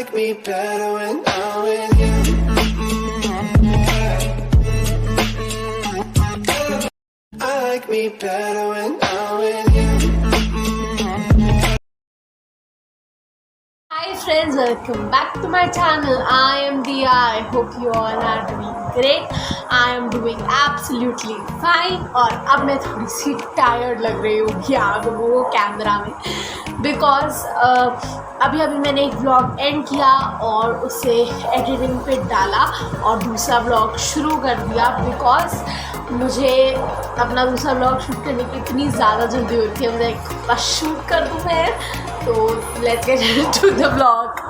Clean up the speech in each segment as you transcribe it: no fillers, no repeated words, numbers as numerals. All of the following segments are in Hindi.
like me better when I'm with you. I like me better when I'm with you. Hi friends, welcome back to my channel. I am Diya. I hope you all are doing great. I am doing absolutely fine. और अब मैं थोड़ी सी टायर्ड लग रही हूँ कि आप वो कैमरा में बिकॉज अभी मैंने एक व्लॉग एंड किया और उसे एडिटिंग पे डाला और दूसरा व्लॉग शुरू कर दिया बिकॉज मुझे अपना दूसरा व्लॉग शूट करने की इतनी ज़्यादा जल्दी होती है। मुझे बस शूट कर दूँ मैं, तो let's get to the vlog.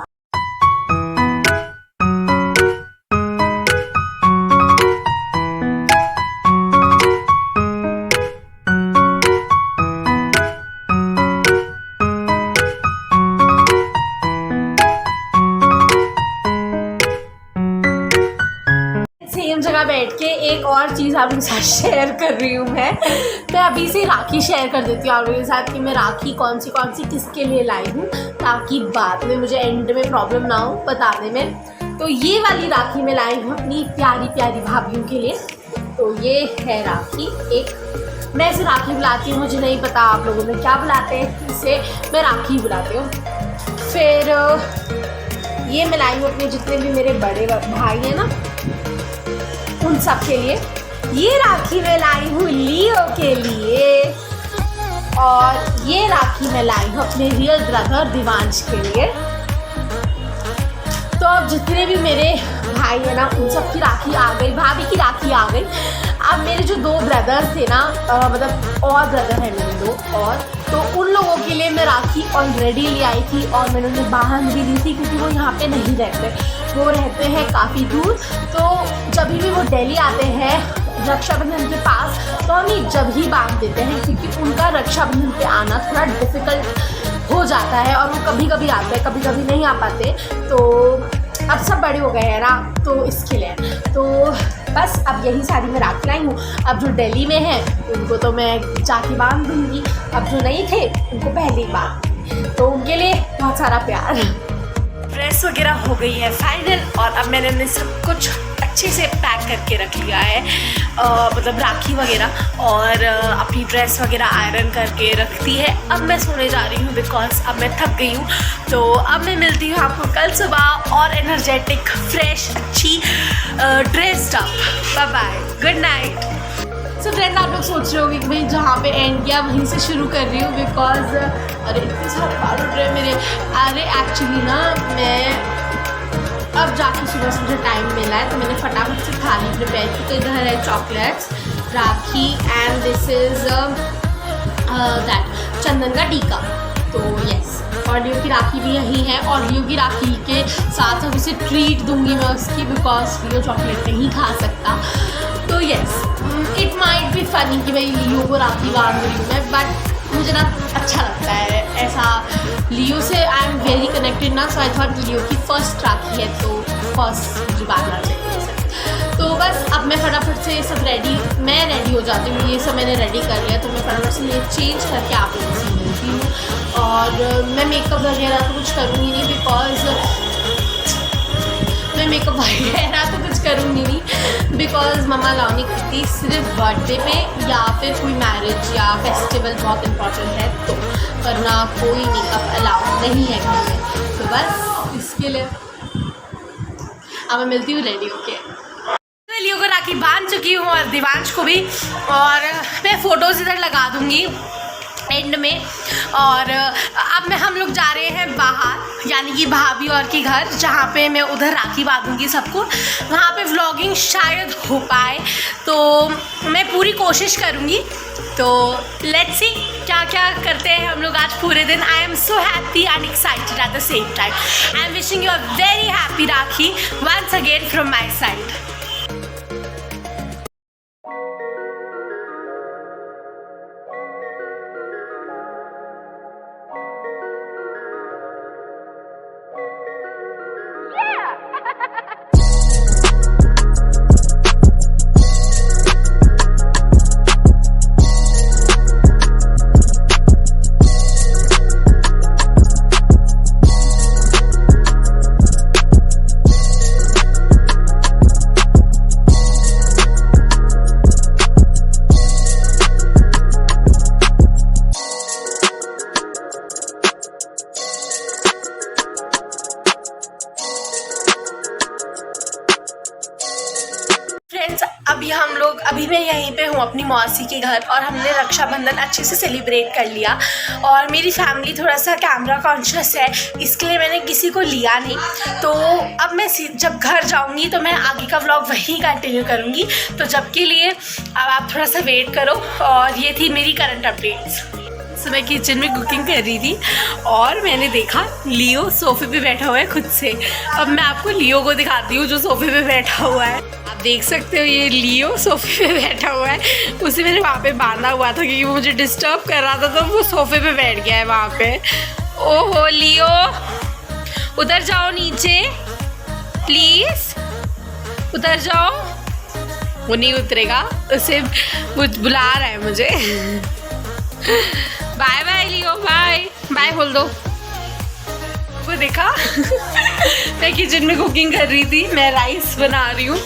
जगह बैठ के एक और चीज़ आप लोगों के साथ शेयर कर रही हूँ मैं अभी से राखी शेयर कर देती हूँ आप लोगों के साथ कि मैं राखी कौन सी किसके लिए लाई हूँ, ताकि बाद में मुझे एंड में प्रॉब्लम ना हो बताने में। तो ये वाली राखी मैं लाई हूँ अपनी प्यारी प्यारी भाभीयों के लिए। तो ये है राखी, एक मैं इसे राखी बुलाती हूँ, मुझे नहीं पता आप लोगों में क्या बुलाते हैं, इसे मैं राखी बुलाती हूँ। फिर ये मैं लाई हूँ अपने जितने भी मेरे बड़े भाई हैं ना, उन सब के लिए। ये राखी मैं लाई हूँ लियो के लिए और ये राखी मैं लाई हूँ अपने रियल ब्रदर दिवांश के लिए। तो अब जितने भी मेरे भाई हैं ना, उन सब की राखी आ गई, भाभी की राखी आ गई। अब मेरे जो दो ब्रदर्स थे ना, मतलब और ब्रदर हैं मेरे दो और, तो उन लोगों के लिए मैं राखी ऑलरेडी ले आई थी और मैंने उन्हें बांध भी दी थी क्योंकि वो यहाँ पे नहीं रहते, वो रहते हैं काफ़ी दूर। तो जब भी वो दिल्ली आते हैं रक्षाबंधन के पास, तो हम जब ही बांध देते हैं क्योंकि उनका रक्षाबंधन पे आना थोड़ा डिफ़िकल्ट हो जाता है और वो कभी कभी आते हैं, कभी कभी नहीं आ पाते। तो अब सब बड़े हो गए हैं ना, तो इसके लिए तो बस अब यही सारी मैं राखी लाई हूँ। अब जो दिल्ली में हैं उनको तो मैं जाके बांध दूँगी, अब जो नहीं थे उनको पहले ही बांध, तो उनके लिए बहुत सारा प्यार। ड्रेस वगैरह हो गई है फाइनल और अब मैंने सब कुछ अच्छे से पैक करके रख लिया है, मतलब राखी वगैरह, और अपनी ड्रेस वगैरह आयरन करके रख दी है। अब मैं सोने जा रही हूँ बिकॉज अब मैं थक गई हूँ। तो अब मैं मिलती हूँ आपको कल सुबह और एनर्जेटिक फ्रेश अच्छी dressed up. Bye bye, good night. So friends, आप लोग सोच रहे होंगे कि भाई जहाँ पे एंड किया वहीं से शुरू कर रही हूँ बिकॉज अरे इतने सारे बाल उठ रहे हैं मेरे। अरे एक्चुअली ना मैं अब जाके सुबह से मुझे टाइम मिला है तो मैंने फटाफट से थाली प्रिपेयर की। तो इधर है chocolates, Rakhi and this is that चंदन का टीका। तो यस, और लियो की राखी भी यही है और लियो की राखी के साथ अब उसे ट्रीट दूंगी मैं उसकी बिकॉज लियो चॉकलेट नहीं खा सकता। तो yes, it might be funny कि भाई लियो को राखी बांध रही हूँ मैं, बट मुझे ना अच्छा लगता है ऐसा। लियो से आई एम वेरी कनेक्टेड ना, सो आई थॉट लियो की फर्स्ट राखी है तो फर्स्ट मुझे बांधना चाहिए। तो बस अब मैं फटाफट से सब मैं रेडी हो जाती हूँ। ये सब मैंने रेडी कर लिया तो मैं फटाफट से ये चेंज करके आप लोगों से मिलती हूँ। और मैं मेकअप वगैरह तो कुछ करूँगी नहीं बिकॉज मैं मेकअप वगैरह तो कुछ करूँगी नहीं बिकॉज मम्मा अलाउ नहीं करती, सिर्फ बर्थडे पे या फिर कोई मैरिज या फेस्टिवल बहुत इम्पॉर्टेंट है तो, वरना कोई मेकअप अलाउ नहीं है घर में। तो बस इसके लिए अब मैं मिलती हूँ रेडी होके। लियो को राखी बांध चुकी हूँ और दिवांश को भी, और मैं फ़ोटोज़ इधर लगा दूँगी एंड में। और अब हम लोग जा रहे हैं बाहर, यानी कि भाभी और के घर, जहाँ पे मैं उधर राखी बांधूंगी सबको। वहाँ पे व्लॉगिंग शायद हो पाए तो मैं पूरी कोशिश करूँगी। तो लेट्स सी क्या क्या करते हैं हम लोग आज पूरे दिन। I am so happy and excited at the same time. I am wishing you a very happy Rakhi once again from my side. अभी मैं यहीं पे हूँ अपनी मौसी के घर, और हमने रक्षाबंधन अच्छे से सेलिब्रेट कर लिया। और मेरी फैमिली थोड़ा सा कैमरा कॉन्शियस है, इसके लिए मैंने किसी को लिया नहीं। तो अब मैं जब घर जाऊँगी तो मैं आगे का व्लॉग वहीं कंटिन्यू करूँगी। तो जब के लिए अब आप थोड़ा सा वेट करो। और ये थी मेरी करंट अपडेट्स। तो मैं किचन में कुकिंग कर रही थी और मैंने देखा लियो सोफे पे बैठा हुआ है खुद से। अब मैं आपको लियो को दिखाती हूँ जो सोफे पे बैठा हुआ है। आप देख सकते हो ये लियो सोफे पे बैठा हुआ है। उसे मैंने वहाँ पे बांधा हुआ था क्योंकि वो मुझे डिस्टर्ब कर रहा था, तो वो सोफे पे बैठ गया है वहाँ पे। ओहो लियो, उधर जाओ नीचे प्लीज़, उधर जाओ। वो नहीं उतरेगा, उसे बुला रहा है मुझे। बाय बाय लियो, बाय बाय बोल दो। वो देखा मैं किचन में कुकिंग कर रही थी, मैं राइस बना रही हूँ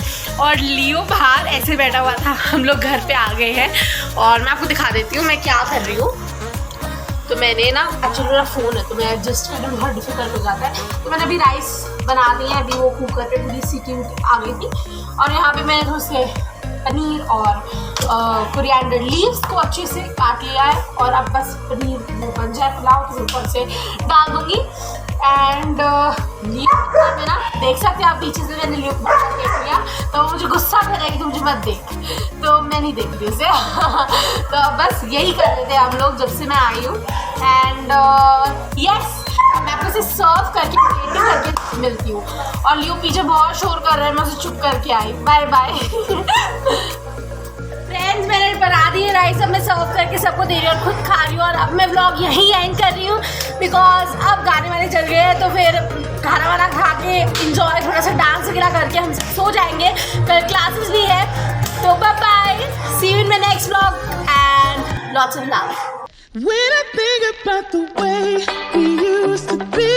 और लियो बाहर ऐसे बैठा हुआ था। हम लोग घर पे आ गए हैं और मैं आपको दिखा देती हूँ मैं क्या कर रही हूँ। तो मैंने ना एक्चुअली मेरा फ़ोन है तो मैं एडजस्ट करना बहुत डिफिकल्ट हो जाता है। तो मैंने अभी राइस बना दी है, अभी वो कुकर पे पूरी सीटी आ गई थी। और यहाँ पे मैंने थोड़े से पनीर और कोरिएंडर लीव्स को अच्छे से काट लिया है और अब बस पनीर वो बन जाए पुलाव तो ऊपर से डाल दूँगी। एंड लियो में ना देख सकते हैं आप पीछे से मैंने लियो को देख लिया, तो वो मुझे गुस्सा कर रहा है कि तुम मुझे मत देख, तो मैं नहीं देख रही उसे। तो बस यही कर रहे थे हम लोग जब से मैं आई हूँ। एंड यस, मैं आपको इसे सर्व करके प्लेटिंग करके मिलती हूँ। और लियो पीछे बहुत शोर कर रहा है, मैं उसे चुप करके आई। Bye bye. फ्रेंड्स मैंने बना दी है राइस, अब मैं सर्व करके सबको दे रही हूँ और खुद खा रही हूँ। और अब मैं व्लॉग यहीं एंड कर रही हूँ बिकॉज अब गाने वाने चल गए हैं, तो फिर खाना वाना खा के इंजॉय थोड़ा सा डांस वगैरह करके हम सो जाएंगे। कल क्लासेस भी है, तो bye bye, see you in my next vlog and lots of love. When I think about the way we used to be,